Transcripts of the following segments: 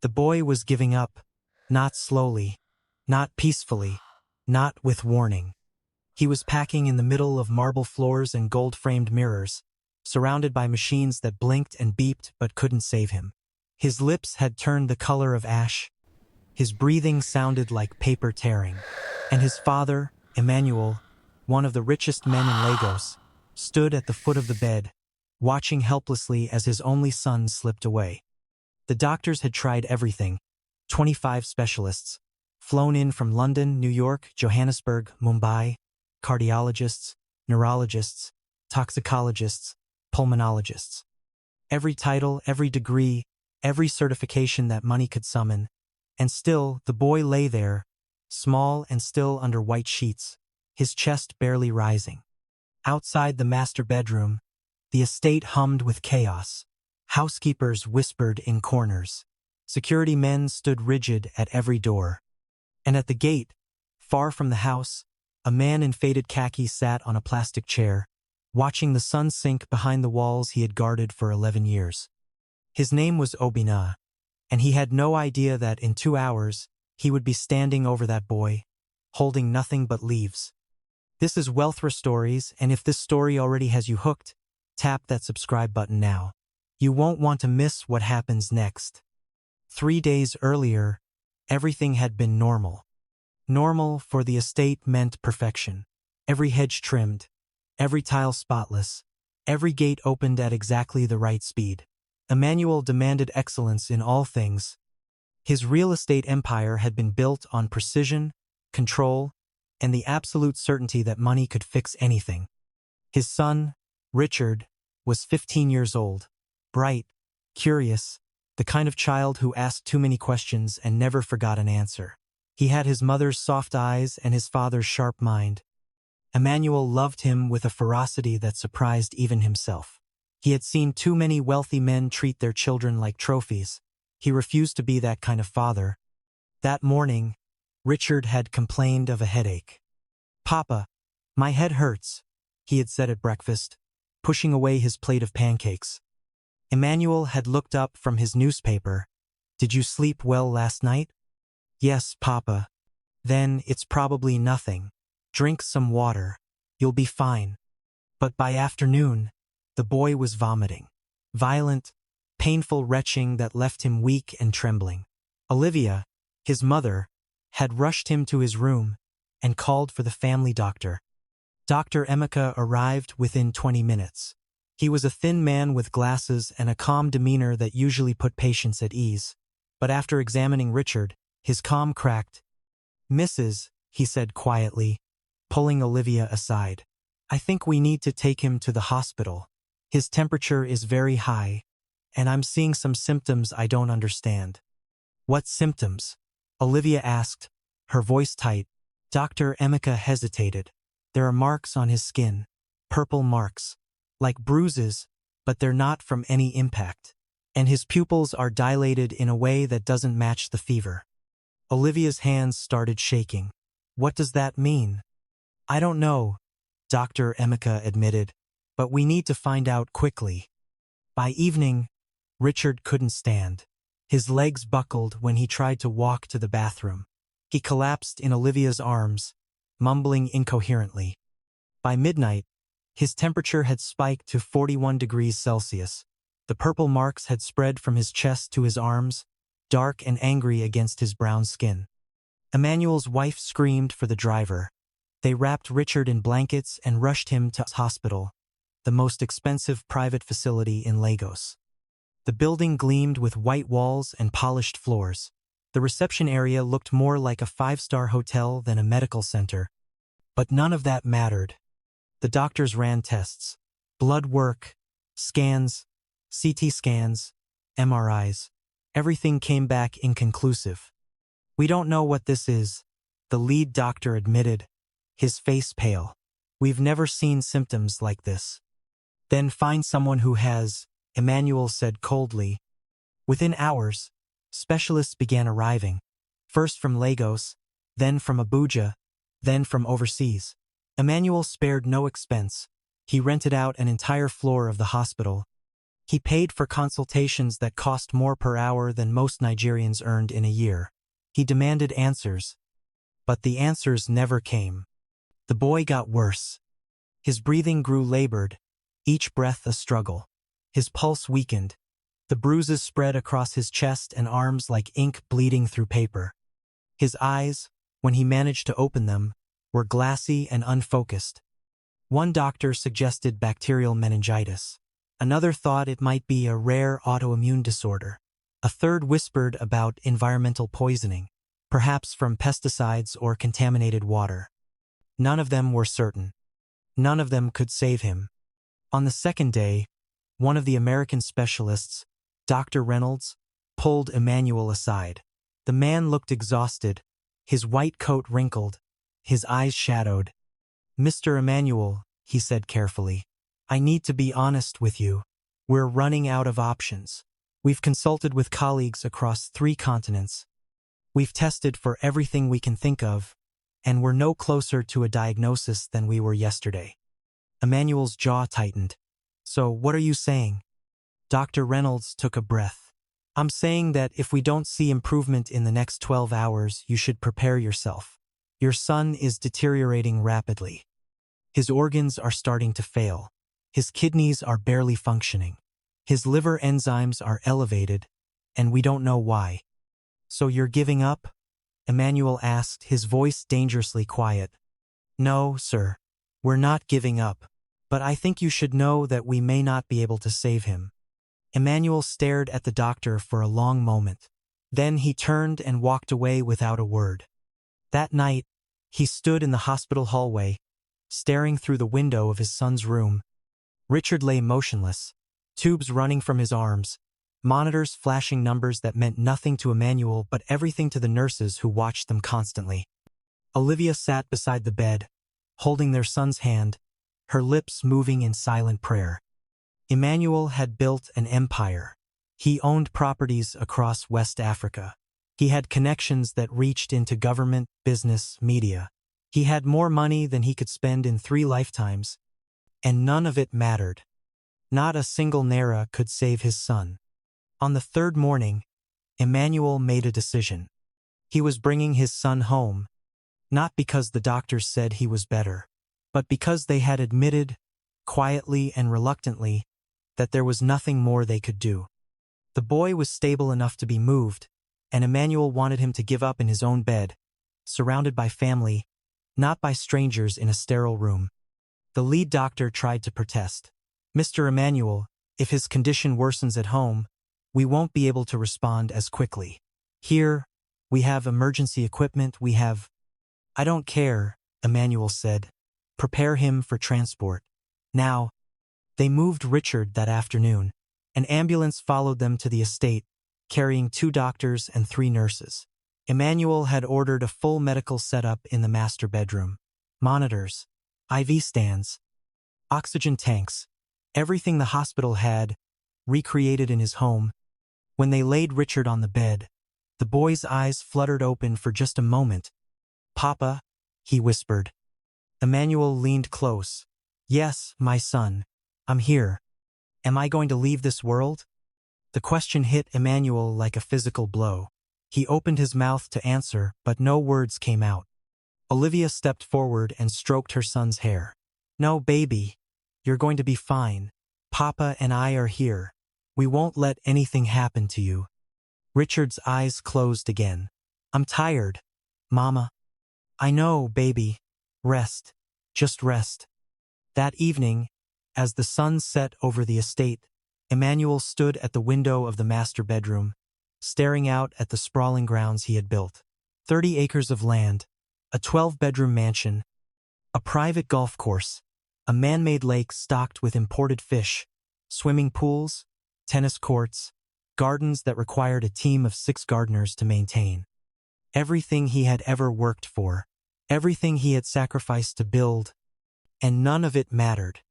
The boy was giving up, not slowly, not peacefully, not with warning. He was packing in the middle of marble floors and gold-framed mirrors, surrounded by machines that blinked and beeped but couldn't save him. His lips had turned the color of ash. His breathing sounded like paper tearing. And his father, Emmanuel, one of the richest men in Lagos, stood at the foot of the bed, watching helplessly as his only son slipped away. The doctors had tried everything, 25 specialists, flown in from London, New York, Johannesburg, Mumbai, cardiologists, neurologists, toxicologists, pulmonologists. Every title, every degree, every certification that money could summon, and still the boy lay there, small and still under white sheets, his chest barely rising. Outside the master bedroom, the estate hummed with chaos. Housekeepers whispered in corners. Security men stood rigid at every door. And at the gate, far from the house, a man in faded khaki sat on a plastic chair, watching the sun sink behind the walls he had guarded for 11 years. His name was Obinna, and he had no idea that in 2 hours he would be standing over that boy, holding nothing but leaves. This is Wealthra Stories, and if this story already has you hooked, tap that subscribe button now. You won't want to miss what happens next. 3 days earlier, everything had been normal. Normal for the estate meant perfection. Every hedge trimmed, every tile spotless, every gate opened at exactly the right speed. Emmanuel demanded excellence in all things. His real estate empire had been built on precision, control, and the absolute certainty that money could fix anything. His son, Richard, was 15 years old, bright, curious, the kind of child who asked too many questions and never forgot an answer. He had his mother's soft eyes and his father's sharp mind. Emmanuel loved him with a ferocity that surprised even himself. He had seen too many wealthy men treat their children like trophies. He refused to be that kind of father. That morning, Richard had complained of a headache. "Papa, my head hurts," he had said at breakfast, pushing away his plate of pancakes. Emmanuel had looked up from his newspaper. "Did you sleep well last night?" "Yes, Papa." "Then it's probably nothing. Drink some water. You'll be fine." But by afternoon, the boy was vomiting. Violent, painful retching that left him weak and trembling. Olivia, his mother, had rushed him to his room and called for the family doctor. Dr. Emeka arrived within 20 minutes. He was a thin man with glasses and a calm demeanor that usually put patients at ease. But after examining Richard, his calm cracked. "Mrs.," he said quietly, pulling Olivia aside, "I think we need to take him to the hospital. His temperature is very high, and I'm seeing some symptoms I don't understand." "What symptoms?" Olivia asked, her voice tight. Dr. Emeka hesitated. "There are marks on his skin, purple marks, like bruises, but they're not from any impact. And his pupils are dilated in a way that doesn't match the fever." Olivia's hands started shaking. "What does that mean?" "I don't know," Dr. Emeka admitted, "but we need to find out quickly." By evening, Richard couldn't stand. His legs buckled when he tried to walk to the bathroom. He collapsed in Olivia's arms, mumbling incoherently. By midnight, his temperature had spiked to 41 degrees Celsius. The purple marks had spread from his chest to his arms, dark and angry against his brown skin. Emmanuel's wife screamed for the driver. They wrapped Richard in blankets and rushed him to hospital, the most expensive private facility in Lagos. The building gleamed with white walls and polished floors. The reception area looked more like a 5-star hotel than a medical center. But none of that mattered. The doctors ran tests, blood work, scans, CT scans, MRIs. Everything came back inconclusive. "We don't know what this is," the lead doctor admitted, his face pale. "We've never seen symptoms like this." "Then find someone who has," Emmanuel said coldly. Within hours, specialists began arriving, first from Lagos, then from Abuja, then from overseas. Emmanuel spared no expense. He rented out an entire floor of the hospital. He paid for consultations that cost more per hour than most Nigerians earned in a year. He demanded answers, but the answers never came. The boy got worse. His breathing grew labored, each breath a struggle. His pulse weakened. The bruises spread across his chest and arms like ink bleeding through paper. His eyes, when he managed to open them, were glassy and unfocused. One doctor suggested bacterial meningitis. Another thought it might be a rare autoimmune disorder. A third whispered about environmental poisoning, perhaps from pesticides or contaminated water. None of them were certain. None of them could save him. On the second day, one of the American specialists, Dr. Reynolds, pulled Emmanuel aside. The man looked exhausted, his white coat wrinkled, his eyes shadowed. "Mr. Emmanuel," he said carefully, "I need to be honest with you. We're running out of options. We've consulted with colleagues across 3 continents. We've tested for everything we can think of, and we're no closer to a diagnosis than we were yesterday." Emmanuel's jaw tightened. "So what are you saying?" Dr. Reynolds took a breath. "I'm saying that if we don't see improvement in the next 12 hours, you should prepare yourself. Your son is deteriorating rapidly. His organs are starting to fail. His kidneys are barely functioning. His liver enzymes are elevated, and we don't know why." "So you're giving up?" Emmanuel asked, his voice dangerously quiet. "No, sir. We're not giving up. But I think you should know that we may not be able to save him." Emmanuel stared at the doctor for a long moment. Then he turned and walked away without a word. That night, he stood in the hospital hallway, staring through the window of his son's room. Richard lay motionless, tubes running from his arms, monitors flashing numbers that meant nothing to Emmanuel but everything to the nurses who watched them constantly. Olivia sat beside the bed, holding their son's hand, her lips moving in silent prayer. Emmanuel had built an empire. He owned properties across West Africa. He had connections that reached into government, business, media. He had more money than he could spend in 3 lifetimes, and none of it mattered. Not a single naira could save his son. On the 3rd morning, Emmanuel made a decision. He was bringing his son home, not because the doctors said he was better, but because they had admitted, quietly and reluctantly, that there was nothing more they could do. The boy was stable enough to be moved, and Emmanuel wanted him to give up in his own bed, surrounded by family, not by strangers in a sterile room. The lead doctor tried to protest. "Mr. Emmanuel, if his condition worsens at home, we won't be able to respond as quickly. Here, we have emergency equipment, we have—" "I don't care," Emmanuel said. "Prepare him for transport. Now." They moved Richard that afternoon. An ambulance followed them to the estate, carrying 2 doctors and 3 nurses. Emmanuel had ordered a full medical setup in the master bedroom. Monitors, IV stands, oxygen tanks, everything the hospital had, recreated in his home. When they laid Richard on the bed, the boy's eyes fluttered open for just a moment. "Papa," he whispered. Emmanuel leaned close. "Yes, my son. I'm here. Am I going to leave this world?" The question hit Emmanuel like a physical blow. He opened his mouth to answer, but no words came out. Olivia stepped forward and stroked her son's hair. "No, baby. You're going to be fine. Papa and I are here. We won't let anything happen to you." Richard's eyes closed again. "I'm tired, Mama." "I know, baby. Rest. Just rest." That evening, as the sun set over the estate, Emmanuel stood at the window of the master bedroom, staring out at the sprawling grounds he had built. 30 acres of land, a 12-bedroom mansion, a private golf course, a man-made lake stocked with imported fish, swimming pools, tennis courts, gardens that required a team of 6 gardeners to maintain. Everything he had ever worked for, everything he had sacrificed to build, and none of it mattered.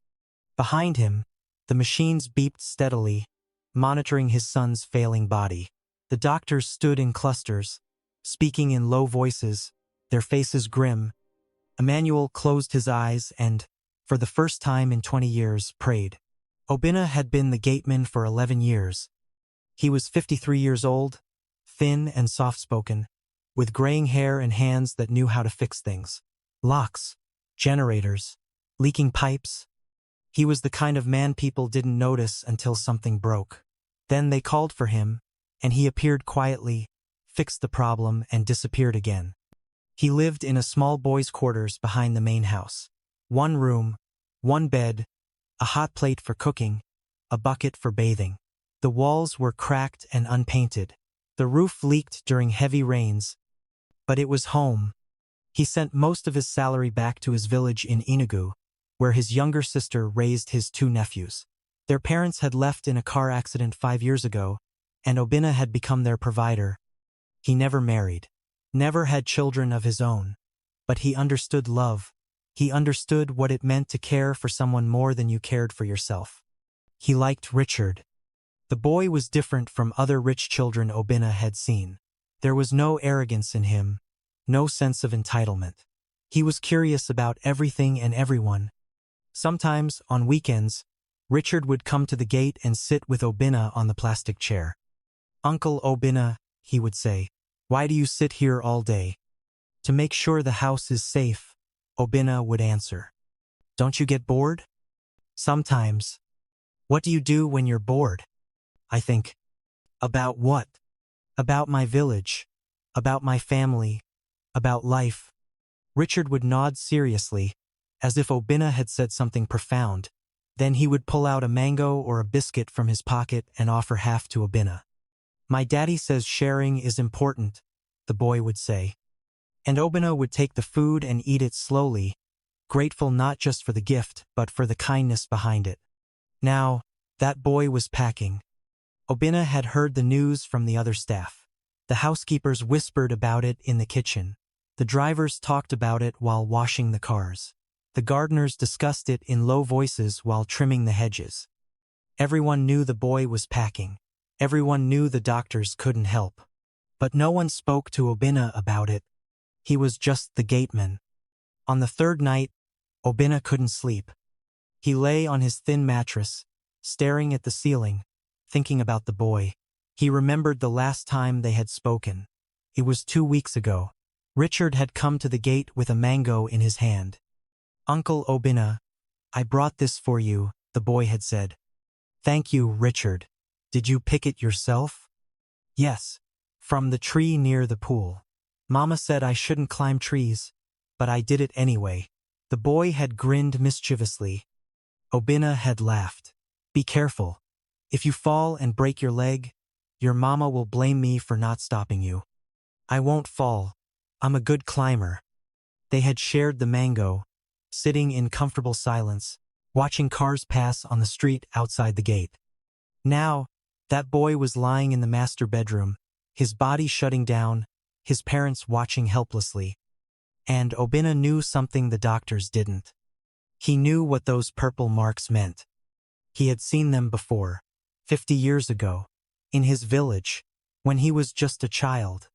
Behind him, the machines beeped steadily, monitoring his son's failing body. The doctors stood in clusters, speaking in low voices, their faces grim. Emmanuel closed his eyes and, for the first time in 20 years, prayed. Obinna had been the gateman for 11 years. He was 53 years old, thin and soft-spoken, with graying hair and hands that knew how to fix things. Locks, generators, leaking pipes. He was the kind of man people didn't notice until something broke. Then they called for him, and he appeared quietly, fixed the problem, and disappeared again. He lived in a small boys' quarters behind the main house. One room, one bed, a hot plate for cooking, a bucket for bathing. The walls were cracked and unpainted. The roof leaked during heavy rains. But it was home. He sent most of his salary back to his village in Enugu, where his younger sister raised his two nephews. Their parents had left in a car accident 5 years ago, and Obinna had become their provider. He never married, never had children of his own. But he understood love. He understood what it meant to care for someone more than you cared for yourself. He liked Richard. The boy was different from other rich children Obinna had seen. There was no arrogance in him, no sense of entitlement. He was curious about everything and everyone. Sometimes, on weekends, Richard would come to the gate and sit with Obinna on the plastic chair. "Uncle Obinna," he would say, "why do you sit here all day?" "To make sure the house is safe," Obinna would answer. "Don't you get bored?" "Sometimes." "What do you do when you're bored?" "I think." "About what?" "About my village, about my family, about life." Richard would nod seriously, as if Obinna had said something profound. Then he would pull out a mango or a biscuit from his pocket and offer half to Obinna. "My daddy says sharing is important," the boy would say. And Obinna would take the food and eat it slowly, grateful not just for the gift, but for the kindness behind it. Now, that boy was packing. Obinna had heard the news from the other staff. The housekeepers whispered about it in the kitchen. The drivers talked about it while washing the cars. The gardeners discussed it in low voices while trimming the hedges. Everyone knew the boy was packing. Everyone knew the doctors couldn't help. But no one spoke to Obinna about it. He was just the gateman. On the third night, Obinna couldn't sleep. He lay on his thin mattress, staring at the ceiling, thinking about the boy. He remembered the last time they had spoken. It was 2 weeks ago. Richard had come to the gate with a mango in his hand. "Uncle Obinna, I brought this for you," the boy had said. "Thank you, Richard. Did you pick it yourself?" "Yes, from the tree near the pool. Mama said I shouldn't climb trees, but I did it anyway." The boy had grinned mischievously. Obinna had laughed. "Be careful. If you fall and break your leg, your mama will blame me for not stopping you." "I won't fall. I'm a good climber." They had shared the mango, sitting in comfortable silence, watching cars pass on the street outside the gate. Now, that boy was lying in the master bedroom, his body shutting down, his parents watching helplessly. And Obinna knew something the doctors didn't. He knew what those purple marks meant. He had seen them before, 50 years ago, in his village, when he was just a child.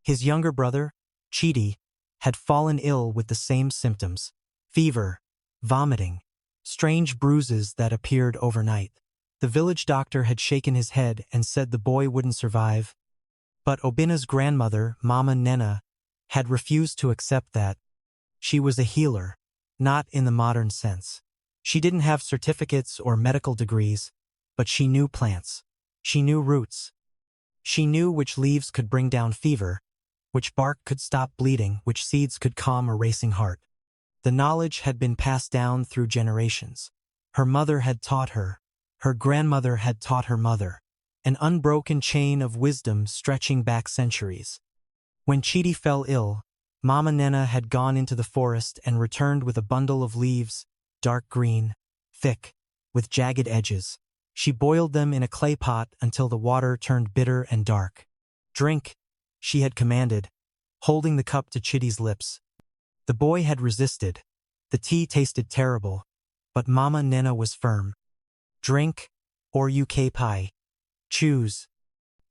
His younger brother, Chidi, had fallen ill with the same symptoms: fever, vomiting, strange bruises that appeared overnight. The village doctor had shaken his head and said the boy wouldn't survive. But Obinna's grandmother, Mama Nena, had refused to accept that. She was a healer, not in the modern sense. She didn't have certificates or medical degrees, but she knew plants. She knew roots. She knew which leaves could bring down fever, which bark could stop bleeding, which seeds could calm a racing heart. The knowledge had been passed down through generations. Her mother had taught her. Her grandmother had taught her mother. An unbroken chain of wisdom stretching back centuries. When Chidi fell ill, Mama Nena had gone into the forest and returned with a bundle of leaves, dark green, thick, with jagged edges. She boiled them in a clay pot until the water turned bitter and dark. "Drink," she had commanded, holding the cup to Chidi's lips. The boy had resisted. The tea tasted terrible, but Mama Nena was firm. "Drink, or you pie. Choose."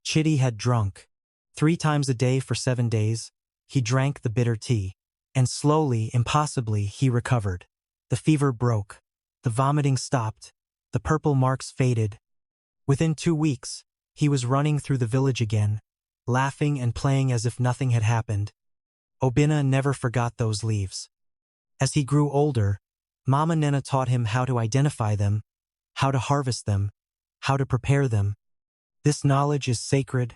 Chidi had drunk. 3 times a day for 7 days, he drank the bitter tea. And slowly, impossibly, he recovered. The fever broke. The vomiting stopped. The purple marks faded. Within 2 weeks, he was running through the village again, laughing and playing as if nothing had happened. Obinna never forgot those leaves. As he grew older, Mama Nena taught him how to identify them, how to harvest them, how to prepare them. This knowledge is sacred,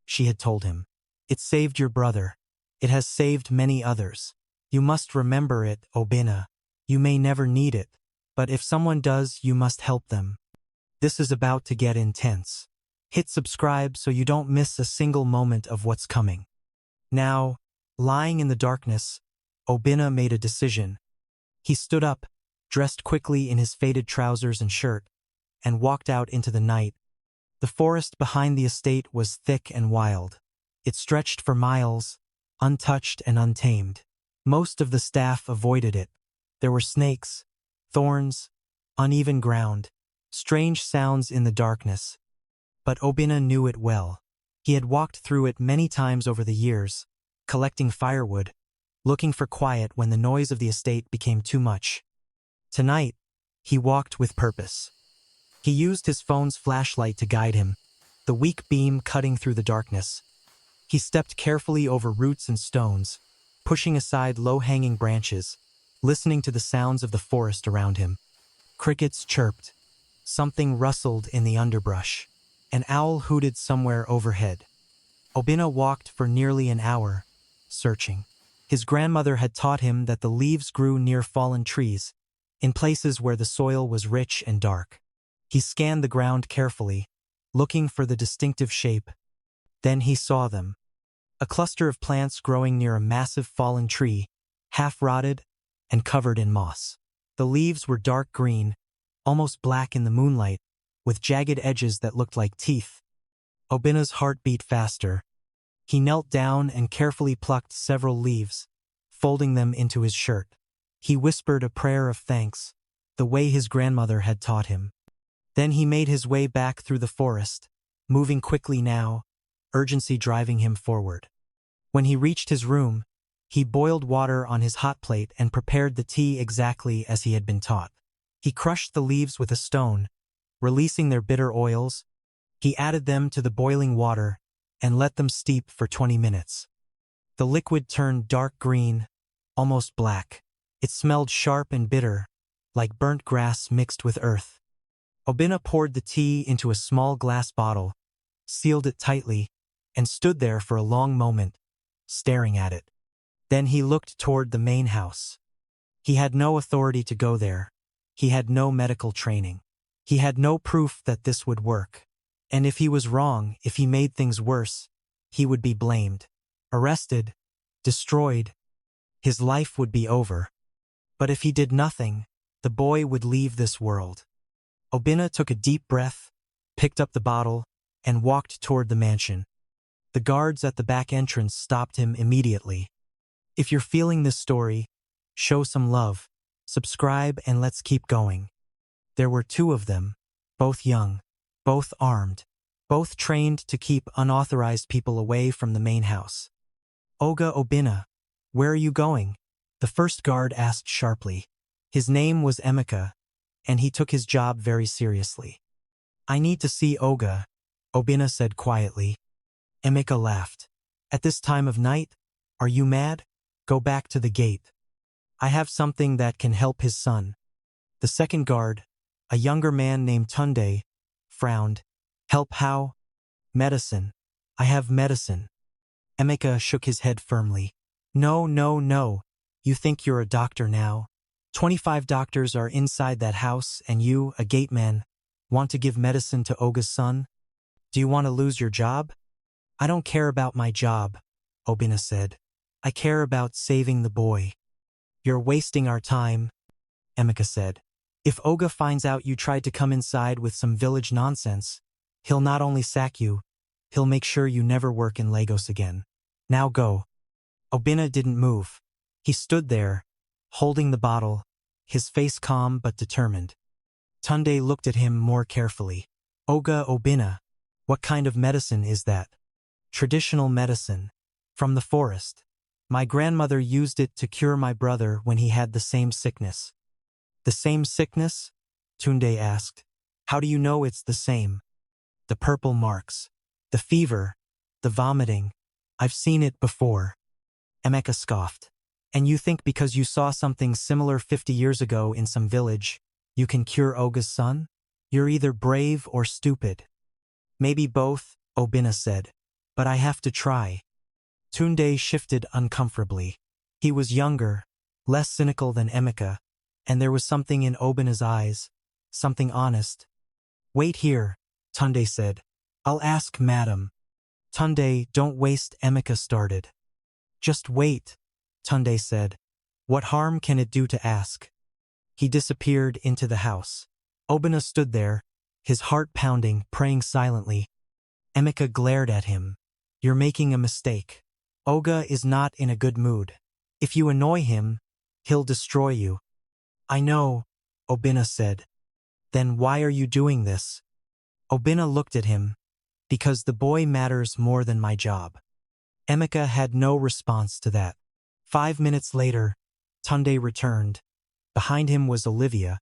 she had told him. It saved your brother. It has saved many others. You must remember it, Obinna. You may never need it, but if someone does, you must help them. This is about to get intense. Hit subscribe so you don't miss a single moment of what's coming. Now, lying in the darkness, Obinna made a decision. He stood up, dressed quickly in his faded trousers and shirt, and walked out into the night. The forest behind the estate was thick and wild. It stretched for miles, untouched and untamed. Most of the staff avoided it. There were snakes, thorns, uneven ground, strange sounds in the darkness. But Obinna knew it well. He had walked through it many times over the years, collecting firewood, looking for quiet when the noise of the estate became too much. Tonight, he walked with purpose. He used his phone's flashlight to guide him, the weak beam cutting through the darkness. He stepped carefully over roots and stones, pushing aside low-hanging branches, listening to the sounds of the forest around him. Crickets chirped. Something rustled in the underbrush. An owl hooted somewhere overhead. Obinna walked for nearly an hour, searching. His grandmother had taught him that the leaves grew near fallen trees, in places where the soil was rich and dark. He scanned the ground carefully, looking for the distinctive shape. Then he saw them. A cluster of plants growing near a massive fallen tree, half-rotted and covered in moss. The leaves were dark green, almost black in the moonlight, with jagged edges that looked like teeth. Obinna's heart beat faster. He knelt down and carefully plucked several leaves, folding them into his shirt. He whispered a prayer of thanks, the way his grandmother had taught him. Then he made his way back through the forest, moving quickly now, urgency driving him forward. When he reached his room, he boiled water on his hot plate and prepared the tea exactly as he had been taught. He crushed the leaves with a stone, releasing their bitter oils. He added them to the boiling water and let them steep for 20 minutes. The liquid turned dark green, almost black. It smelled sharp and bitter, like burnt grass mixed with earth. Obinna poured the tea into a small glass bottle, sealed it tightly, and stood there for a long moment, staring at it. Then he looked toward the main house. He had no authority to go there. He had no medical training. He had no proof that this would work. And if he was wrong, if he made things worse, he would be blamed, arrested, destroyed. His life would be over. But if he did nothing, the boy would leave this world. Obinna took a deep breath, picked up the bottle, and walked toward the mansion. The guards at the back entrance stopped him immediately. If you're feeling this story, show some love, subscribe, and let's keep going. There were 2 of them, both young, both armed, both trained to keep unauthorized people away from the main house. Oga Obinna, where are you going? The first guard asked sharply. His name was Emeka, and he took his job very seriously. I need to see Oga, Obinna said quietly. Emeka laughed. At this time of night? Are you mad? Go back to the gate. I have something that can help his son. The second guard, a younger man named Tunde, frowned. Help how? Medicine. I have medicine. Emeka shook his head firmly. No, no, no. You think you're a doctor now? 25 doctors are inside that house, and you, a gateman, want to give medicine to Oga's son? Do you want to lose your job? I don't care about my job, Obinna said. I care about saving the boy. You're wasting our time, Emeka said. If Oga finds out you tried to come inside with some village nonsense, he'll not only sack you, he'll make sure you never work in Lagos again. Now go. Obinna didn't move. He stood there, holding the bottle, his face calm but determined. Tunde looked at him more carefully. Oga Obinna, what kind of medicine is that? Traditional medicine. From the forest. My grandmother used it to cure my brother when he had the same sickness. The same sickness? Tunde asked. How do you know it's the same? The purple marks. The fever. The vomiting. I've seen it before. Emeka scoffed. And you think because you saw something similar 50 years ago in some village, you can cure Oga's son? You're either brave or stupid. Maybe both, Obinna said. But I have to try. Tunde shifted uncomfortably. He was younger, less cynical than Emeka, and there was something in Obinna's eyes, something honest. Wait here, Tunde said. I'll ask Madam. Tunde, don't waste, Emeka started. Just wait, Tunde said. What harm can it do to ask? He disappeared into the house. Obinna stood there, his heart pounding, praying silently. Emeka glared at him. You're making a mistake. Oga is not in a good mood. If you annoy him, he'll destroy you. I know, Obinna said. Then why are you doing this? Obinna looked at him. Because the boy matters more than my job. Emeka had no response to that. 5 minutes later, Tunde returned. Behind him was Olivia.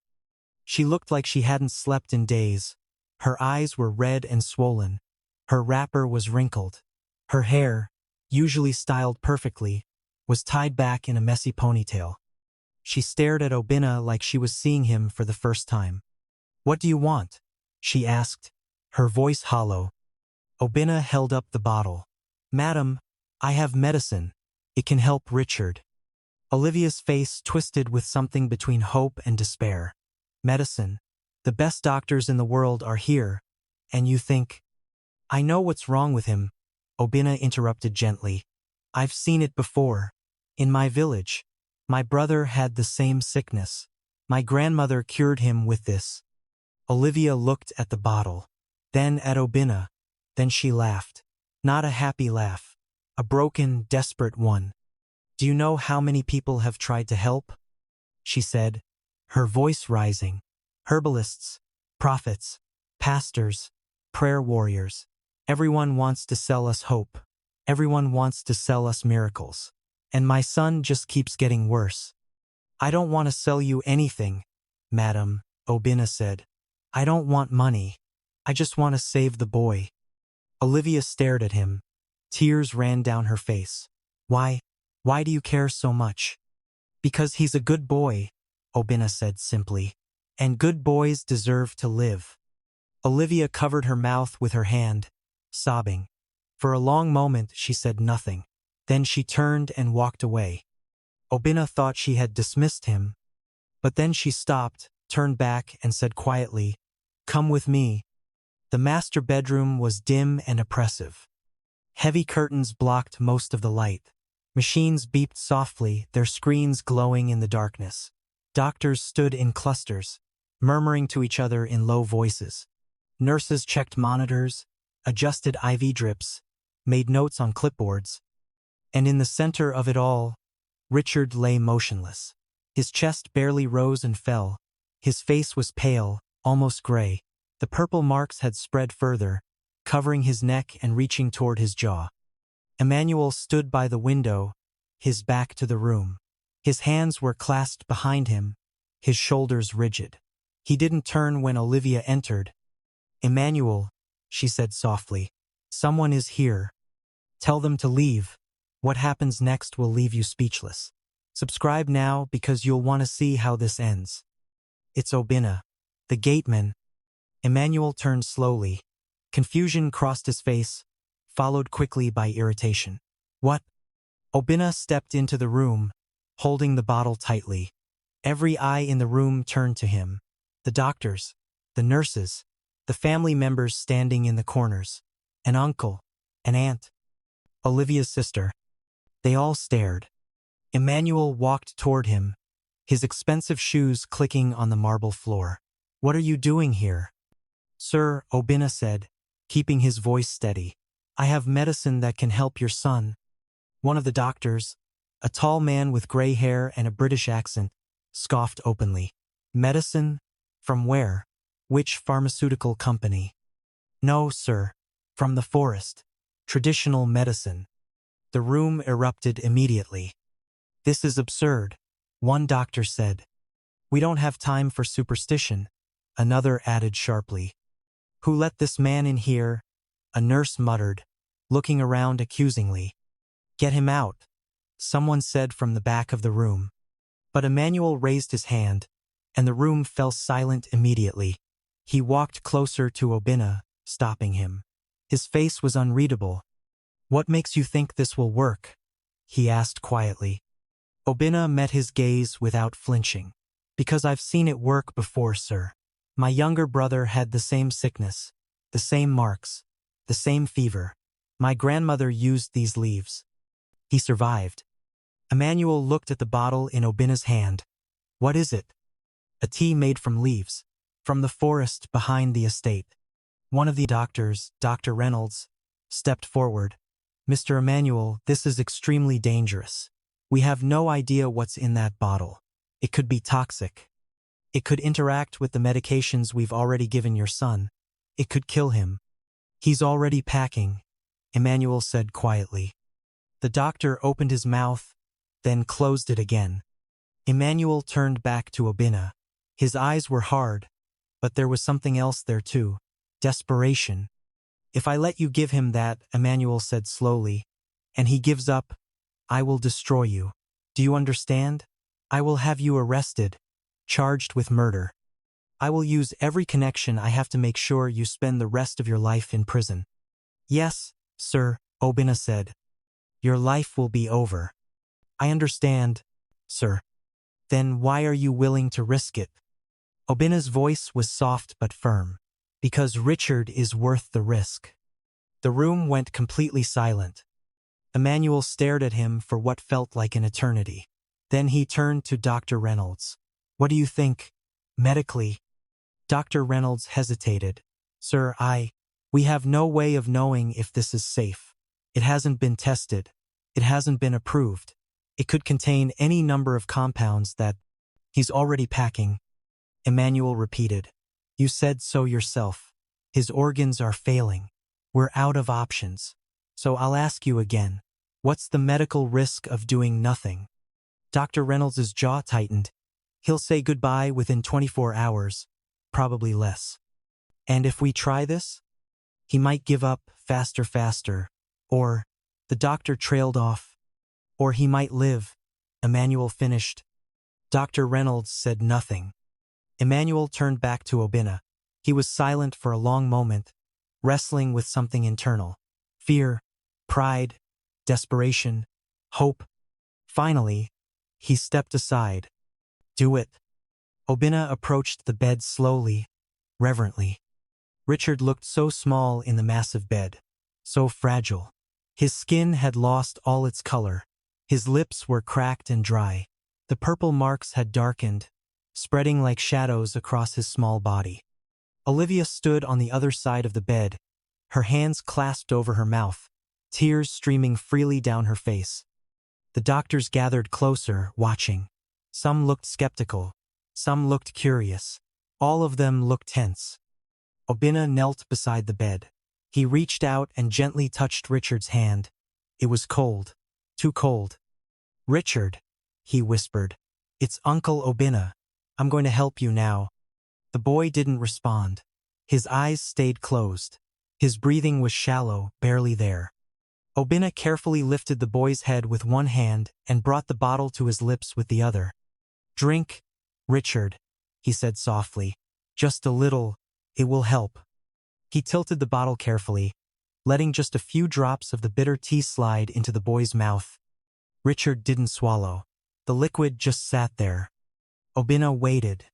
She looked like she hadn't slept in days. Her eyes were red and swollen. Her wrapper was wrinkled. Her hair, usually styled perfectly, was tied back in a messy ponytail. She stared at Obinna like she was seeing him for the first time. What do you want? She asked, her voice hollow. Obinna held up the bottle. Madam, I have medicine. It can help Richard. Olivia's face twisted with something between hope and despair. Medicine. The best doctors in the world are here. And you think? I know what's wrong with him, Obinna interrupted gently. I've seen it before. In my village. My brother had the same sickness. My grandmother cured him with this. Olivia looked at the bottle. Then at Obinna. Then she laughed. Not a happy laugh. A broken, desperate one. Do you know how many people have tried to help? She said, her voice rising. Herbalists, prophets, pastors, prayer warriors. Everyone wants to sell us hope. Everyone wants to sell us miracles. And my son just keeps getting worse. I don't want to sell you anything, Madam, Obinna said. I don't want money. I just want to save the boy. Olivia stared at him. Tears ran down her face. Why do you care so much? Because he's a good boy, Obinna said simply. And good boys deserve to live. Olivia covered her mouth with her hand, sobbing. For a long moment she said nothing. Then she turned and walked away. Obinna thought she had dismissed him. But then she stopped, turned back and said quietly, Come with me. The master bedroom was dim and oppressive. Heavy curtains blocked most of the light. Machines beeped softly, their screens glowing in the darkness. Doctors stood in clusters, murmuring to each other in low voices. Nurses checked monitors, adjusted IV drips, made notes on clipboards. And in the center of it all, Richard lay motionless. His chest barely rose and fell. His face was pale, almost gray. The purple marks had spread further, covering his neck and reaching toward his jaw. Emmanuel stood by the window, his back to the room. His hands were clasped behind him, his shoulders rigid. He didn't turn when Olivia entered. Emmanuel, she said softly, someone is here. Tell them to leave. What happens next will leave you speechless. Subscribe now because you'll want to see how this ends. It's Obinna, the gateman. Emmanuel turned slowly. Confusion crossed his face, followed quickly by irritation. What? Obinna stepped into the room, holding the bottle tightly. Every eye in the room turned to him. The doctors, the nurses, the family members standing in the corners. An uncle, an aunt, Olivia's sister. They all stared. Emmanuel walked toward him, his expensive shoes clicking on the marble floor. What are you doing here? Sir, Obinna said, keeping his voice steady. I have medicine that can help your son. One of the doctors, a tall man with gray hair and a British accent, scoffed openly. Medicine? From where? Which pharmaceutical company? No, sir. From the forest. Traditional medicine. The room erupted immediately. This is absurd, one doctor said. We don't have time for superstition. Another added sharply. Who let this man in here? A nurse muttered, looking around accusingly. Get him out, someone said from the back of the room. But Emmanuel raised his hand, and the room fell silent immediately. He walked closer to Obinna, stopping him. His face was unreadable. What makes you think this will work? He asked quietly. Obinna met his gaze without flinching. Because I've seen it work before, sir. My younger brother had the same sickness, the same marks, the same fever. My grandmother used these leaves. He survived. Emmanuel looked at the bottle in Obinna's hand. What is it? A tea made from leaves, from the forest behind the estate. One of the doctors, Dr. Reynolds, stepped forward. Mr. Emmanuel, this is extremely dangerous. We have no idea what's in that bottle. It could be toxic. It could interact with the medications we've already given your son. It could kill him. He's already packing, Emmanuel said quietly. The doctor opened his mouth, then closed it again. Emmanuel turned back to Obinna. His eyes were hard, but there was something else there too. Desperation. If I let you give him that, Emmanuel said slowly, and he gives up, I will destroy you. Do you understand? I will have you arrested, charged with murder. I will use every connection I have to make sure you spend the rest of your life in prison. Yes, sir, Obinna said. Your life will be over. I understand, sir. Then why are you willing to risk it? Obinna's voice was soft but firm. Because Richard is worth the risk. The room went completely silent. Emmanuel stared at him for what felt like an eternity. Then he turned to Dr. Reynolds. What do you think? Medically? Dr. Reynolds hesitated. Sir, we have no way of knowing if this is safe. It hasn't been tested. It hasn't been approved. It could contain any number of compounds that he's already packing. Emmanuel repeated. You said so yourself. His organs are failing. We're out of options. So I'll ask you again. What's the medical risk of doing nothing? Dr. Reynolds' jaw tightened. He'll say goodbye within 24 hours, probably less. And if we try this? He might give up faster, or, the doctor trailed off. Or he might live, Emmanuel finished. Dr. Reynolds said nothing. Emmanuel turned back to Obinna. He was silent for a long moment, wrestling with something internal. Fear, pride, desperation, hope. Finally, he stepped aside. Do it. Obinna approached the bed slowly, reverently. Richard looked so small in the massive bed, so fragile. His skin had lost all its color. His lips were cracked and dry. The purple marks had darkened, spreading like shadows across his small body. Olivia stood on the other side of the bed, her hands clasped over her mouth, tears streaming freely down her face. The doctors gathered closer, watching. Some looked skeptical, some looked curious. All of them looked tense. Obinna knelt beside the bed. He reached out and gently touched Richard's hand. It was cold, too cold. Richard, he whispered. It's Uncle Obinna. I'm going to help you now. The boy didn't respond. His eyes stayed closed. His breathing was shallow, barely there. Obinna carefully lifted the boy's head with one hand and brought the bottle to his lips with the other. Drink, Richard, he said softly. Just a little, it will help. He tilted the bottle carefully, letting just a few drops of the bitter tea slide into the boy's mouth. Richard didn't swallow. The liquid just sat there. Obinna waited,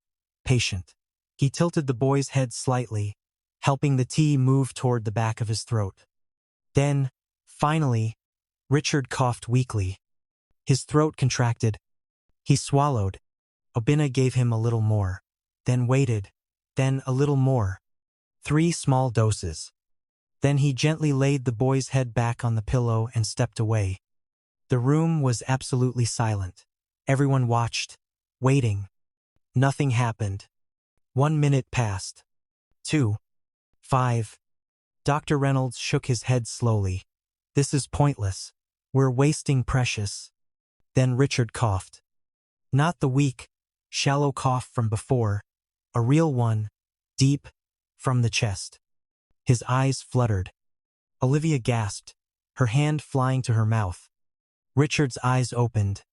patient. He tilted the boy's head slightly, helping the tea move toward the back of his throat. Then, finally, Richard coughed weakly. His throat contracted. He swallowed. Obinna gave him a little more, then waited, then a little more. 3 small doses. Then he gently laid the boy's head back on the pillow and stepped away. The room was absolutely silent. Everyone watched, waiting. Nothing happened. 1 minute passed. 2. 5. Dr. Reynolds shook his head slowly. This is pointless. We're wasting precious. Then Richard coughed. Not the weak, shallow cough from before. A real one, deep, from the chest. His eyes fluttered. Olivia gasped, her hand flying to her mouth. Richard's eyes opened,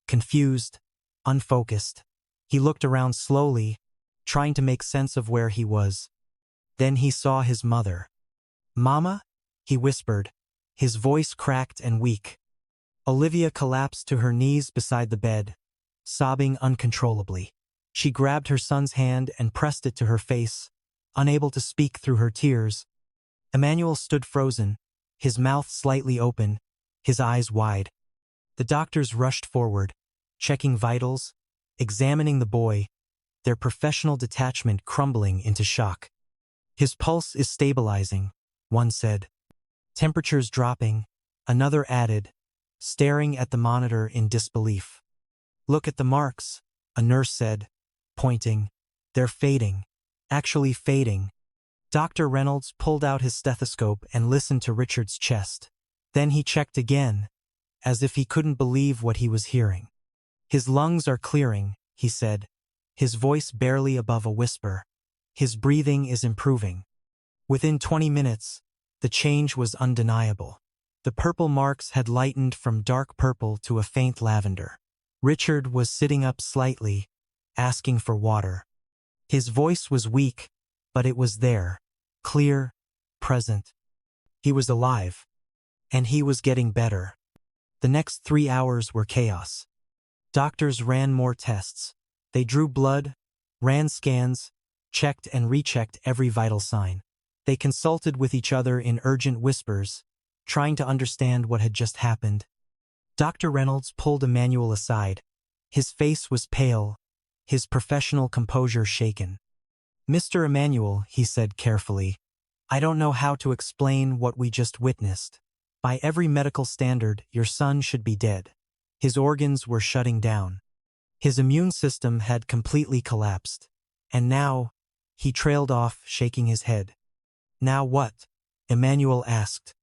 confused, unfocused. He looked around slowly, trying to make sense of where he was. Then he saw his mother. "Mama?" he whispered, his voice cracked and weak. Olivia collapsed to her knees beside the bed, sobbing uncontrollably. She grabbed her son's hand and pressed it to her face, unable to speak through her tears. Emmanuel stood frozen, his mouth slightly open, his eyes wide. The doctors rushed forward, checking vitals, examining the boy, their professional detachment crumbling into shock. "His pulse is stabilizing," one said. "Temperature's dropping," another added, staring at the monitor in disbelief. "Look at the marks," a nurse said, pointing. "They're fading. Actually fading." Dr. Reynolds pulled out his stethoscope and listened to Richard's chest. Then he checked again, as if he couldn't believe what he was hearing. "His lungs are clearing," he said, his voice barely above a whisper. "His breathing is improving." Within 20 minutes, the change was undeniable. The purple marks had lightened from dark purple to a faint lavender. Richard was sitting up slightly, asking for water. His voice was weak, but it was there, clear, present. He was alive. And he was getting better. The next 3 hours were chaos. Doctors ran more tests. They drew blood, ran scans, checked and rechecked every vital sign. They consulted with each other in urgent whispers, trying to understand what had just happened. Dr. Reynolds pulled Emmanuel aside. His face was pale, his professional composure shaken. "Mr. Emmanuel," he said carefully, "I don't know how to explain what we just witnessed. By every medical standard, your son should be dead. His organs were shutting down. His immune system had completely collapsed. And now," he trailed off, shaking his head. "Now what?" Emmanuel asked.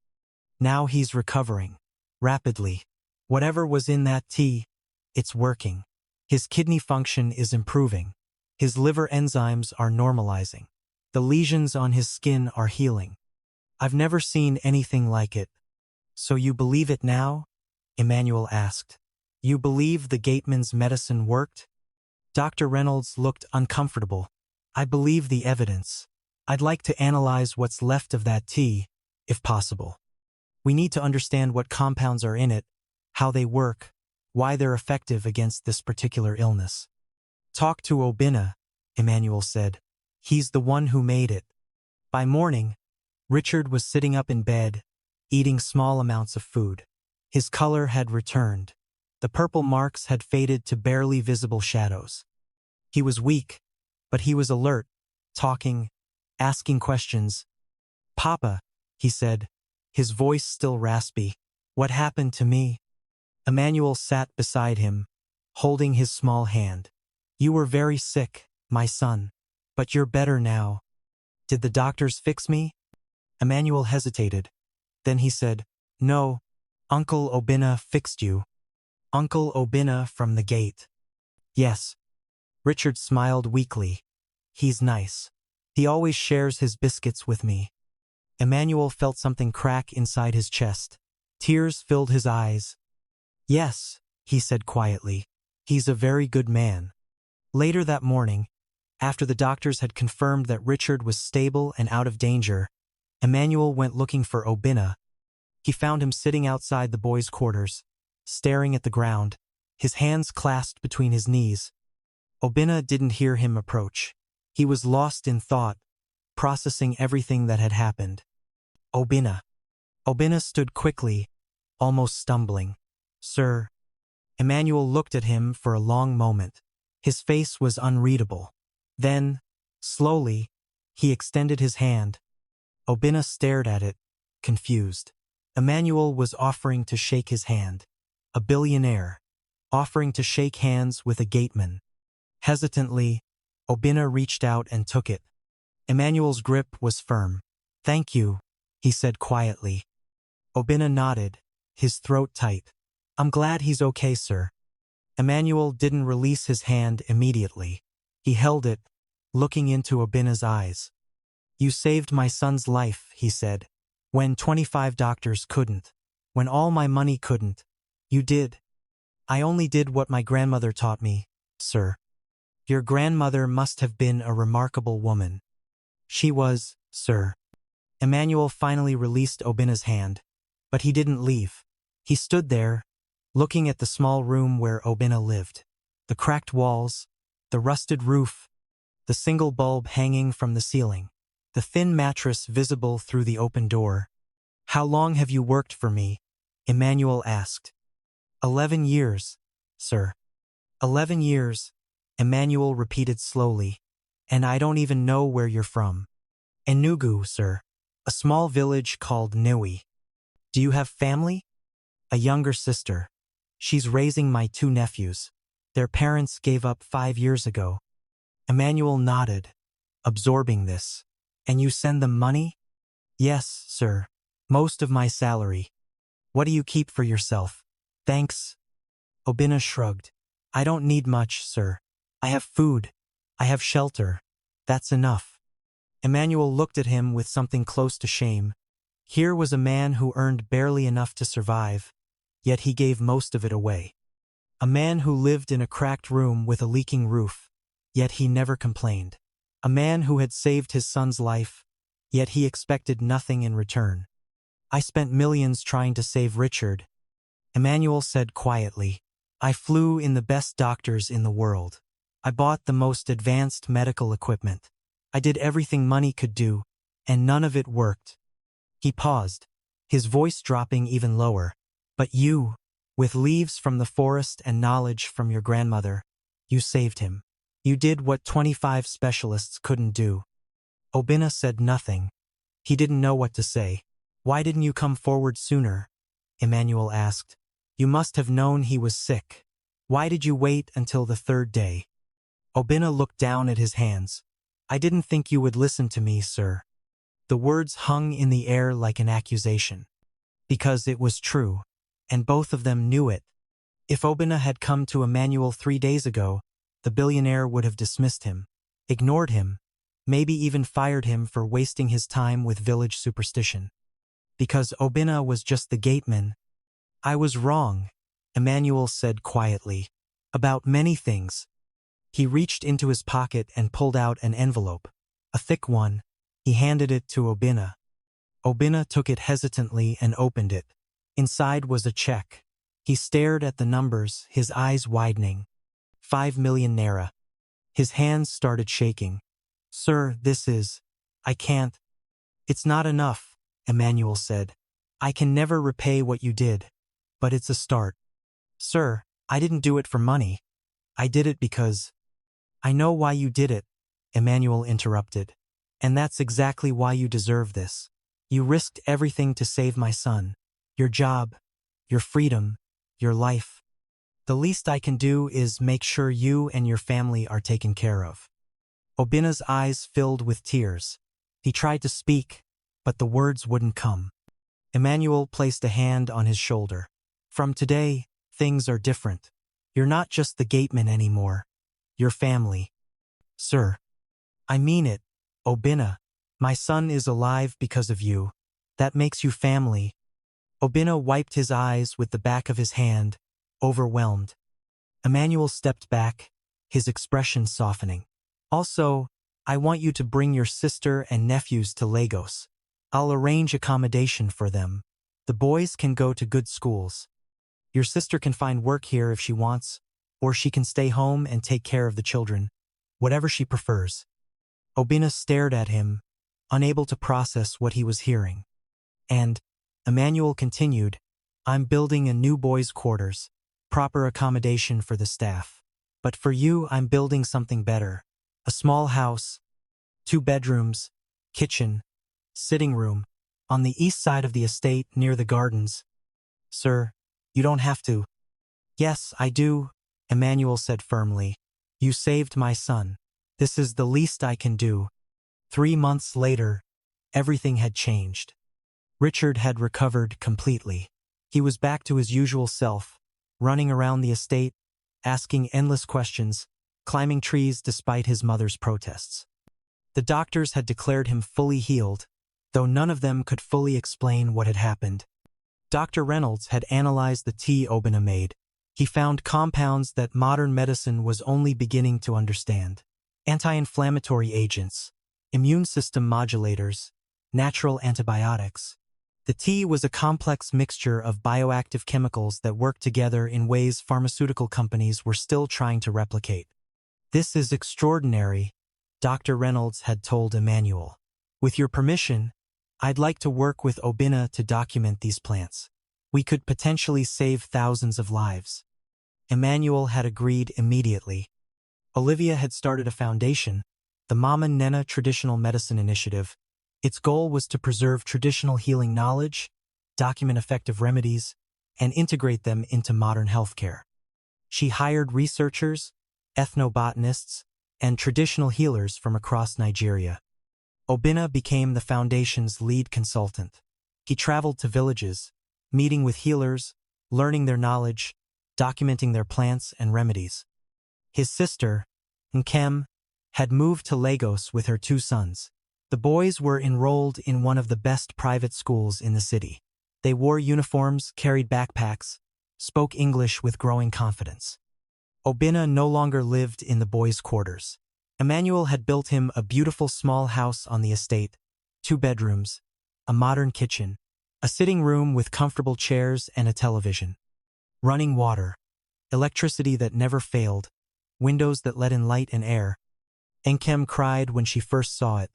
"Now he's recovering. Rapidly. Whatever was in that tea, it's working. His kidney function is improving. His liver enzymes are normalizing. The lesions on his skin are healing. I've never seen anything like it." "So you believe it now?" Emmanuel asked. "You believe the Gateman's medicine worked?" Dr. Reynolds looked uncomfortable. "I believe the evidence. I'd like to analyze what's left of that tea, if possible. We need to understand what compounds are in it, how they work, why they're effective against this particular illness." "Talk to Obinna," Emmanuel said. "He's the one who made it." By morning, Richard was sitting up in bed, eating small amounts of food. His color had returned. The purple marks had faded to barely visible shadows. He was weak, but he was alert, talking, asking questions. "Papa," he said, his voice still raspy, "what happened to me?" Emmanuel sat beside him, holding his small hand. "You were very sick, my son. But you're better now." "Did the doctors fix me?" Emmanuel hesitated. Then he said, "No, Uncle Obinna fixed you." "Uncle Obinna from the gate?" "Yes." Richard smiled weakly. "He's nice. He always shares his biscuits with me." Emmanuel felt something crack inside his chest. Tears filled his eyes. "Yes," he said quietly. "He's a very good man." Later that morning, after the doctors had confirmed that Richard was stable and out of danger, Emmanuel went looking for Obinna. He found him sitting outside the boys' quarters, staring at the ground, his hands clasped between his knees. Obinna didn't hear him approach. He was lost in thought, processing everything that had happened. "Obinna." Obinna stood quickly, almost stumbling. "Sir." Emmanuel looked at him for a long moment. His face was unreadable. Then, slowly, he extended his hand. Obinna stared at it, confused. Emmanuel was offering to shake his hand. A billionaire, offering to shake hands with a gateman. Hesitantly, Obinna reached out and took it. Emmanuel's grip was firm. "Thank you," he said quietly. Obinna nodded, his throat tight. "I'm glad he's okay, sir." Emmanuel didn't release his hand immediately. He held it, looking into Obinna's eyes. "You saved my son's life," he said, "when 25 doctors couldn't. When all my money couldn't. You did." "I only did what my grandmother taught me, sir." "Your grandmother must have been a remarkable woman." "She was, sir." Emmanuel finally released Obinna's hand, but he didn't leave. He stood there, looking at the small room where Obinna lived. The cracked walls, the rusted roof, the single bulb hanging from the ceiling, the thin mattress visible through the open door. "How long have you worked for me?" Emmanuel asked. 11 years, sir." 11 years, Emmanuel repeated slowly. "And I don't even know where you're from." "Enugu, sir. A small village called Niwi." "Do you have family?" "A younger sister. She's raising my 2 nephews. Their parents gave up 5 years ago." Emmanuel nodded, absorbing this. "And you send them money?" "Yes, sir. Most of my salary." "What do you keep for yourself?" "Thanks." Obinna shrugged. "I don't need much, sir. I have food. I have shelter. That's enough." Emmanuel looked at him with something close to shame. Here was a man who earned barely enough to survive, yet he gave most of it away. A man who lived in a cracked room with a leaking roof, yet he never complained. A man who had saved his son's life, yet he expected nothing in return. "I spent millions trying to save Richard," Emmanuel said quietly. "I flew in the best doctors in the world. I bought the most advanced medical equipment. I did everything money could do, and none of it worked." He paused, his voice dropping even lower. "But you, with leaves from the forest and knowledge from your grandmother, you saved him. You did what 25 specialists couldn't do." Obinna said nothing. He didn't know what to say. "Why didn't you come forward sooner?" Emmanuel asked. "You must have known he was sick. Why did you wait until the 3rd day?" Obinna looked down at his hands. "I didn't think you would listen to me, sir." The words hung in the air like an accusation. Because it was true, and both of them knew it. If Obinna had come to Emmanuel 3 days ago, the billionaire would have dismissed him, ignored him, maybe even fired him for wasting his time with village superstition. Because Obinna was just the gateman. "I was wrong," Emmanuel said quietly, "about many things." He reached into his pocket and pulled out an envelope, a thick one. He handed it to Obinna. Obinna took it hesitantly and opened it. Inside was a check. He stared at the numbers, his eyes widening. 5 million naira. His hands started shaking. "Sir, this is... I can't..." "It's not enough," Emmanuel said. "I can never repay what you did. But it's a start." "Sir, I didn't do it for money. I did it because..." "I know why you did it," Emmanuel interrupted. "And that's exactly why you deserve this. You risked everything to save my son. Your job, your freedom, your life. The least I can do is make sure you and your family are taken care of." Obinna's eyes filled with tears. He tried to speak, but the words wouldn't come. Emmanuel placed a hand on his shoulder. "From today, things are different. You're not just the gateman anymore. You're family." "Sir." "I mean it, Obinna. My son is alive because of you. That makes you family." Obinna wiped his eyes with the back of his hand, overwhelmed. Emmanuel stepped back, his expression softening. "Also, I want you to bring your sister and nephews to Lagos. I'll arrange accommodation for them. The boys can go to good schools. Your sister can find work here if she wants, or she can stay home and take care of the children, whatever she prefers." Obinna stared at him, unable to process what he was hearing. "And," Emmanuel continued, "I'm building a new boys' quarters, proper accommodation for the staff. But for you, I'm building something better. A small house, 2 bedrooms, kitchen, sitting room, on the east side of the estate near the gardens." "Sir, you don't have to." "Yes, I do," Emmanuel said firmly. "You saved my son. This is the least I can do." 3 months later, everything had changed. Richard had recovered completely. He was back to his usual self, running around the estate, asking endless questions, climbing trees despite his mother's protests. The doctors had declared him fully healed, though none of them could fully explain what had happened. Dr. Reynolds had analyzed the tea Obinna made. He found compounds that modern medicine was only beginning to understand. Anti-inflammatory agents, immune system modulators, natural antibiotics. The tea was a complex mixture of bioactive chemicals that worked together in ways pharmaceutical companies were still trying to replicate. "This is extraordinary," Dr. Reynolds had told Emmanuel. "With your permission, I'd like to work with Obinna to document these plants. We could potentially save thousands of lives." Emmanuel had agreed immediately. Olivia had started a foundation, the Mama Nena Traditional Medicine Initiative. Its goal was to preserve traditional healing knowledge, document effective remedies, and integrate them into modern healthcare. She hired researchers, ethnobotanists, and traditional healers from across Nigeria. Obinna became the foundation's lead consultant. He traveled to villages, meeting with healers, learning their knowledge, documenting their plants and remedies. His sister, Nkem, had moved to Lagos with her 2 sons. The boys were enrolled in one of the best private schools in the city. They wore uniforms, carried backpacks, spoke English with growing confidence. Obinna no longer lived in the boys' quarters. Emmanuel had built him a beautiful small house on the estate, 2 bedrooms, a modern kitchen, a sitting room with comfortable chairs and a television. Running water, electricity that never failed, windows that let in light and air. Nkem cried when she first saw it.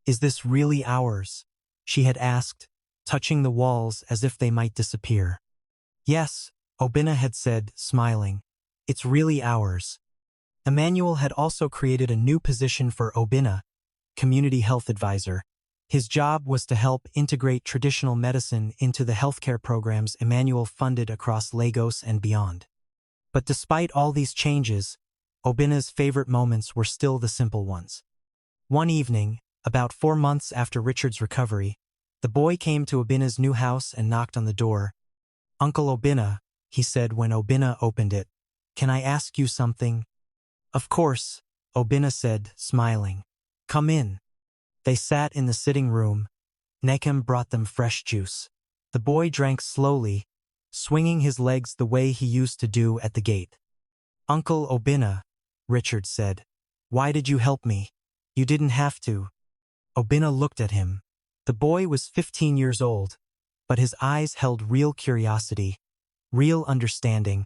"Is this really ours?" she had asked, touching the walls as if they might disappear. "Yes," Obinna had said, smiling. "It's really ours." Emmanuel had also created a new position for Obinna, community health advisor. His job was to help integrate traditional medicine into the healthcare programs Emmanuel funded across Lagos and beyond. But despite all these changes, Obinna's favorite moments were still the simple ones. One evening, about 4 months after Richard's recovery, the boy came to Obinna's new house and knocked on the door. "Uncle Obinna," he said when Obinna opened it, "can I ask you something?" "Of course," Obinna said, smiling. "Come in." They sat in the sitting room. Nkem brought them fresh juice. The boy drank slowly, swinging his legs the way he used to do at the gate. "Uncle Obinna," Richard said, "why did you help me? You didn't have to." Obinna looked at him. The boy was 15 years old, but his eyes held real curiosity, real understanding.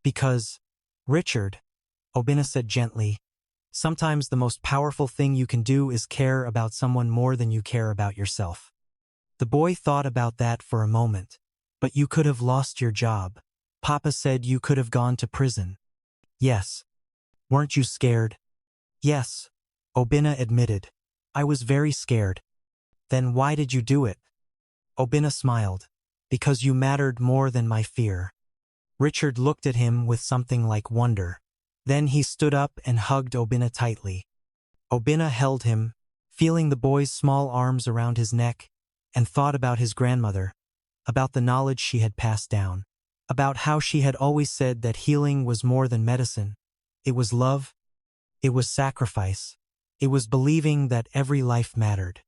"Because, Richard," Obinna said gently, "sometimes the most powerful thing you can do is care about someone more than you care about yourself." The boy thought about that for a moment. "But you could have lost your job. Papa said you could have gone to prison." "Yes." "Weren't you scared?" "Yes," Obinna admitted. "I was very scared." "Then why did you do it?" Obinna smiled. "Because you mattered more than my fear." Richard looked at him with something like wonder. Then he stood up and hugged Obinna tightly. Obinna held him, feeling the boy's small arms around his neck, and thought about his grandmother, about the knowledge she had passed down, about how she had always said that healing was more than medicine. It was love. It was sacrifice. It was believing that every life mattered.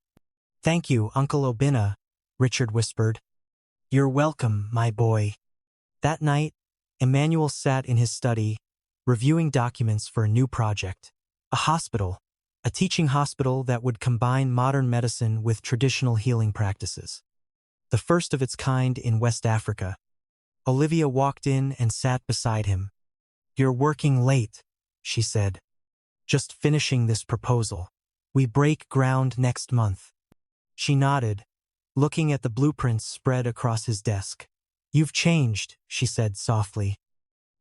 "Thank you, Uncle Obinna," Richard whispered. "You're welcome, my boy." That night, Emmanuel sat in his study, reviewing documents for a new project. A hospital, a teaching hospital that would combine modern medicine with traditional healing practices. The first of its kind in West Africa. Olivia walked in and sat beside him. "You're working late," she said. "Just finishing this proposal. We break ground next month." She nodded, looking at the blueprints spread across his desk. "You've changed," she said softly.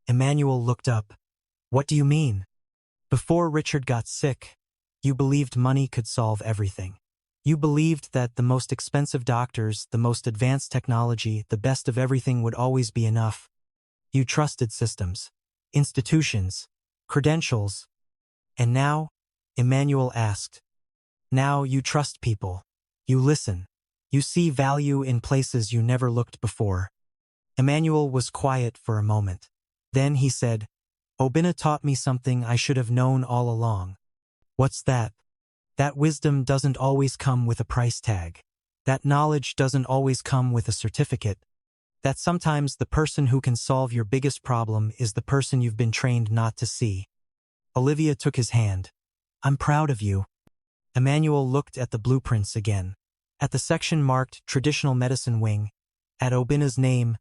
Emmanuel looked up. "What do you mean?" "Before Richard got sick, you believed money could solve everything. You believed that the most expensive doctors, the most advanced technology, the best of everything would always be enough. You trusted systems, institutions, credentials. And now?" Emmanuel asked. "Now you trust people. You listen. You see value in places you never looked before." Emmanuel was quiet for a moment. Then he said, Obinna taught me something I should have known all along. What's that? That wisdom doesn't always come with a price tag. That knowledge doesn't always come with a certificate. That sometimes the person who can solve your biggest problem is the person you've been trained not to see. Olivia took his hand. I'm proud of you. Emmanuel looked at the blueprints again. At the section marked Traditional Medicine Wing, at Obinna's name,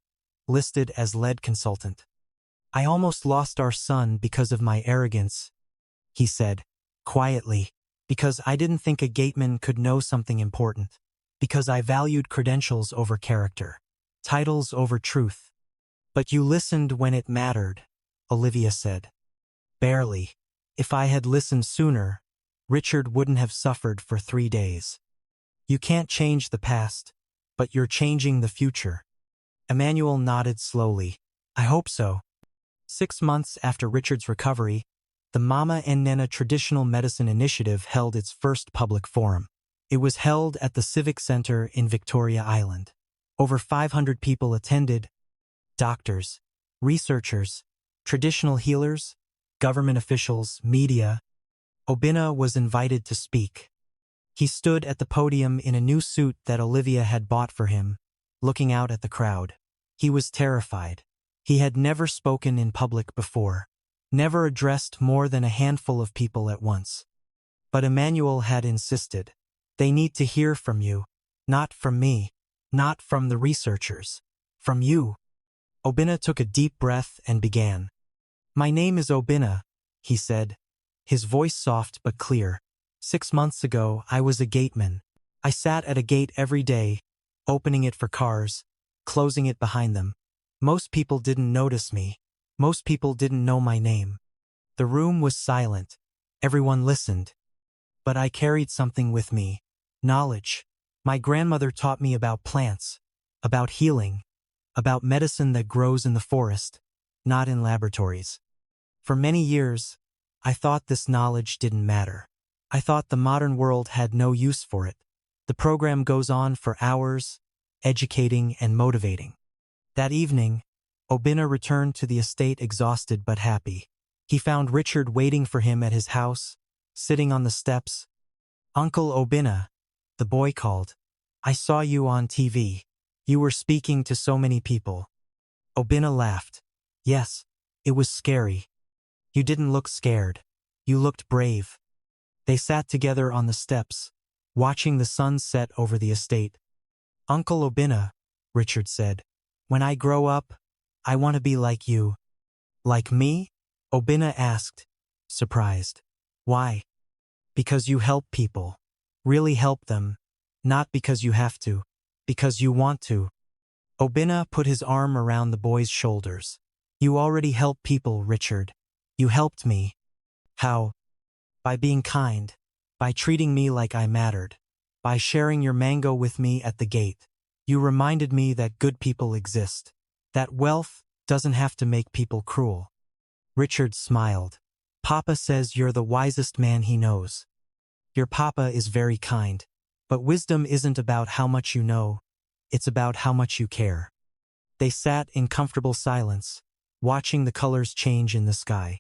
listed as lead consultant. I almost lost our son because of my arrogance, he said, quietly, because I didn't think a gateman could know something important, because I valued credentials over character, titles over truth. But you listened when it mattered, Olivia said. Barely. If I had listened sooner, Richard wouldn't have suffered for 3 days. You can't change the past, but you're changing the future. Emmanuel nodded slowly. I hope so. 6 months after Richard's recovery, the Mama and Nena Traditional Medicine Initiative held its first public forum. It was held at the Civic Center in Victoria Island. Over 500 people attended: doctors, researchers, traditional healers, government officials, media. Obinna was invited to speak. He stood at the podium in a new suit that Olivia had bought for him, looking out at the crowd. He was terrified. He had never spoken in public before, never addressed more than a handful of people at once. But Emmanuel had insisted. They need to hear from you, not from me, not from the researchers, from you. Obinna took a deep breath and began. My name is Obinna, he said, his voice soft but clear. 6 months ago, I was a gateman. I sat at a gate every day, opening it for cars, closing it behind them. Most people didn't notice me. Most people didn't know my name. The room was silent. Everyone listened. But I carried something with me. Knowledge. My grandmother taught me about plants, about healing, about medicine that grows in the forest, not in laboratories. For many years, I thought this knowledge didn't matter. I thought the modern world had no use for it. The program goes on for hours, educating and motivating. That evening, Obinna returned to the estate exhausted but happy. He found Richard waiting for him at his house, sitting on the steps. Uncle Obinna, the boy called. I saw you on TV. You were speaking to so many people. Obinna laughed. Yes, it was scary. You didn't look scared. You looked brave. They sat together on the steps, watching the sun set over the estate. Uncle Obinna, Richard said, when I grow up, I want to be like you. Like me? Obinna asked, surprised. Why? Because you help people. Really help them. Not because you have to. Because you want to. Obinna put his arm around the boy's shoulders. You already help people, Richard. You helped me. How? By being kind. By treating me like I mattered. By sharing your mango with me at the gate. You reminded me that good people exist. That wealth doesn't have to make people cruel. Richard smiled. Papa says you're the wisest man he knows. Your papa is very kind. But wisdom isn't about how much you know. It's about how much you care. They sat in comfortable silence, watching the colors change in the sky.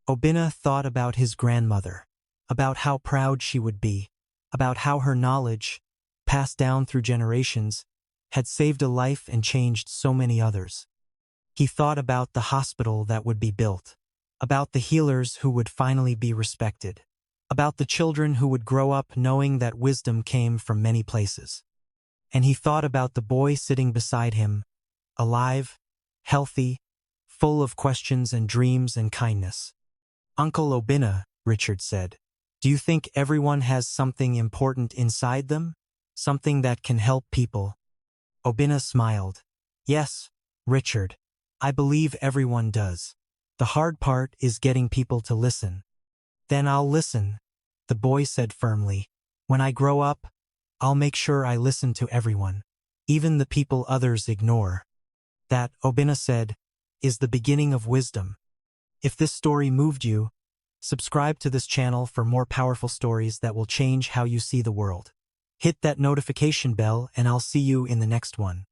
Obinna thought about his grandmother, about how proud she would be, about how her knowledge, passed down through generations, had saved a life and changed so many others. He thought about the hospital that would be built, about the healers who would finally be respected, about the children who would grow up knowing that wisdom came from many places. And he thought about the boy sitting beside him, alive, healthy, full of questions and dreams and kindness. Uncle Obinna, Richard said, do you think everyone has something important inside them? Something that can help people? Obinna smiled. Yes, Richard. I believe everyone does. The hard part is getting people to listen. Then I'll listen, the boy said firmly. When I grow up, I'll make sure I listen to everyone, even the people others ignore. That, Obinna said, is the beginning of wisdom. If this story moved you, subscribe to this channel for more powerful stories that will change how you see the world. Hit that notification bell and I'll see you in the next one.